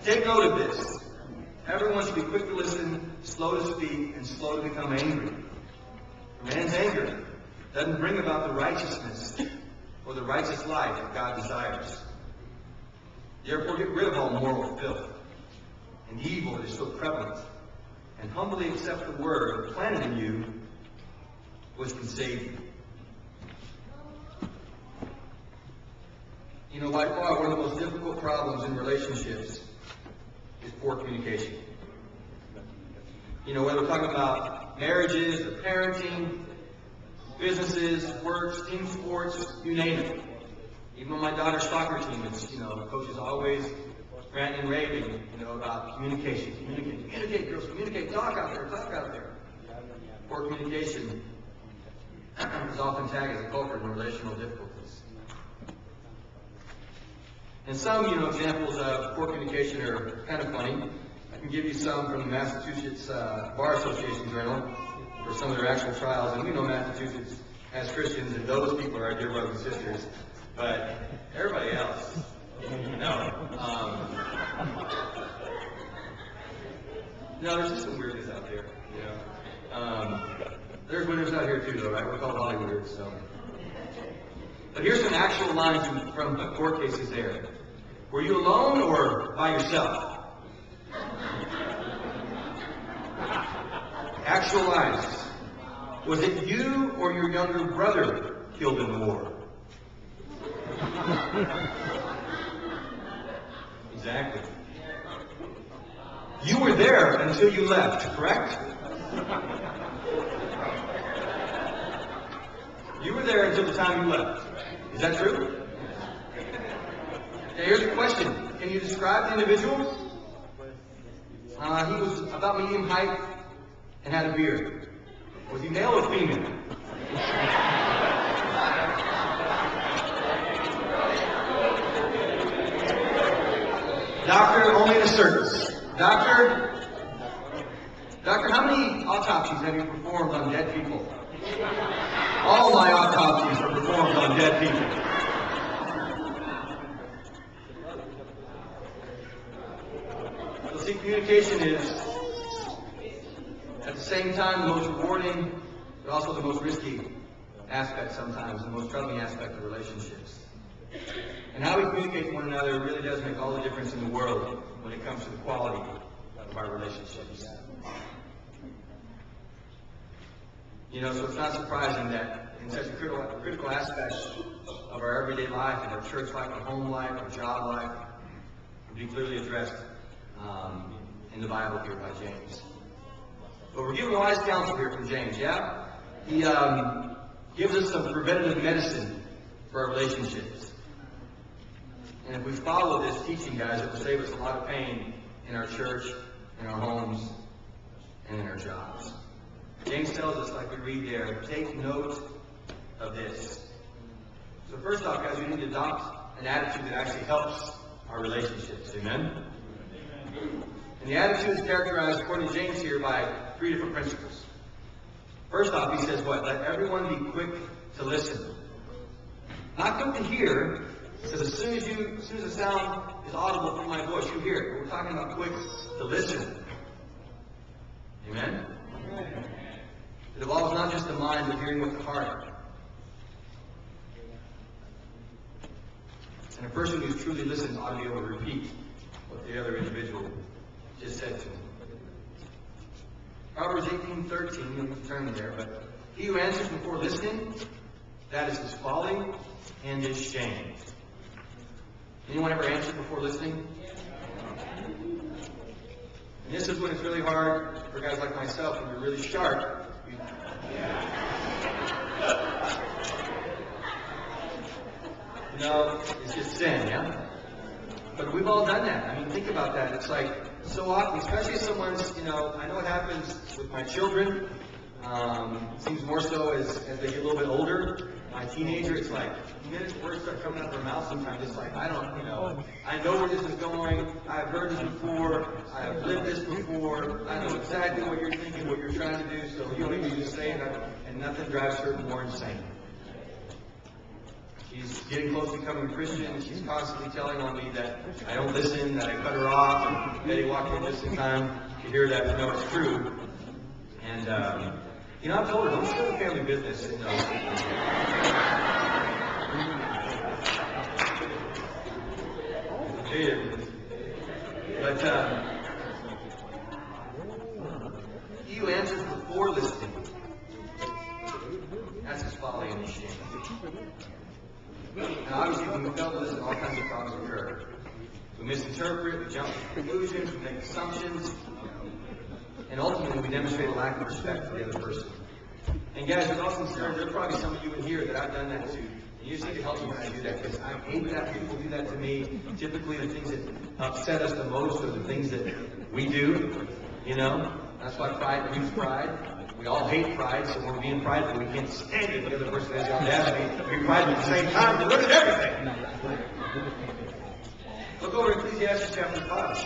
Take note of this. Everyone should be quick to listen, slow to speak, and slow to become angry. For man's anger doesn't bring about the righteousness or the righteous life that God desires. Therefore, get rid of all moral filth and evil that is so prevalent, and humbly accept the word planted in you, which can save you. You know, by far, one of the most difficult problems in relationships is poor communication. You know, whether we're talking about marriages or parenting, businesses, works, team sports, you name it. Even on my daughter's soccer team, it's, you know, the coach is always ranting and raving, you know, about communication. Communicate, girls, communicate, talk out there. Poor communication is often tagged as a culprit in relational difficulties. And some, you know, examples of poor communication are kind of funny. I can give you some from the Massachusetts Bar Association Journal for some of their actual trials. And we know Massachusetts has Christians, and those people are our dear brothers and sisters. But everybody else, no. No, there's just some weirdness out there, you know. There's winners out here too, though, right? We're called Hollywood, so. But here's some actual lines from court cases there. Were you alone or by yourself? Actual lines. Was it you or your younger brother killed in the war? Exactly. You were there until you left, correct? You were there until the time you left. Is that true? Okay, here's a question. Can you describe the individual? He was about medium height and had a beard. Was he male or female? Doctor, only in a circus. Doctor, how many autopsies have you performed on dead people? All my autopsies are performed on dead people. So see, communication is, at the same time, the most rewarding, but also the most risky aspect sometimes, the most troubling aspect of relationships. And how we communicate to one another really does make all the difference in the world when it comes to the quality of our relationships. You know, so it's not surprising that in such a critical aspect of our everyday life, of our church life, our home life, our job life, will be clearly addressed in the Bible here by James. But we're given wise counsel here from James, yeah? He gives us some preventative medicine for our relationships. And if we follow this teaching, guys, it will save us a lot of pain in our church, in our homes, and in our jobs. James tells us, like we read there, take note of this. So first off, guys, we need to adopt an attitude that actually helps our relationships. Amen? And the attitude is characterized, according to James here, by 3 different principles. First off, he says what? Let everyone be quick to listen. Not quick to hear, because as soon as the sound is audible through my voice, you hear it. But we're talking about quick to listen. Amen? It involves not just the mind, but hearing with the heart. And a person who's truly listens ought to be able to repeat what the other individual just said to him. Proverbs 18:13, you can turn there, but he who answers before listening, that is his folly and his shame. Anyone ever answer before listening? And this is when it's really hard for guys like myself, when you're really sharp. No, it's just sin, yeah? But we've all done that. I mean, think about that. It's like, so often, especially if someone's, you know, I know it happens with my children. It seems more so as they get a little bit older. My teenager, it's like, the minute the words start coming out of their mouth sometimes, it's like, I know where this is going. I've heard this before. I have lived this before. I know exactly what you're thinking, what you're trying to do, so you don't even just say it, and nothing drives her more insane. She's getting close to becoming a Christian. She's constantly telling on me that I don't listen, that I cut her off. And Betty walked in just in time to hear that, no, it's true. And, I've told her, don't share the family business. But you answers before listening. That's his folly and his shame. Now, obviously, when we fail to listen, all kinds of problems occur. We misinterpret, we jump to conclusions, we make assumptions, and ultimately we demonstrate a lack of respect for the other person. And guys, with all sincerity, there are probably some of you in here that I've done that to. And you just need to help me when I do that, because I hate that people do that to me. Typically, the things that upset us the most are the things that we do. That's why pride breeds pride. We all hate pride, so when we're being prideful, we can't stand it. The other person has the audacity to be prideful at the same time to look at everything. Look over Ecclesiastes chapter 5.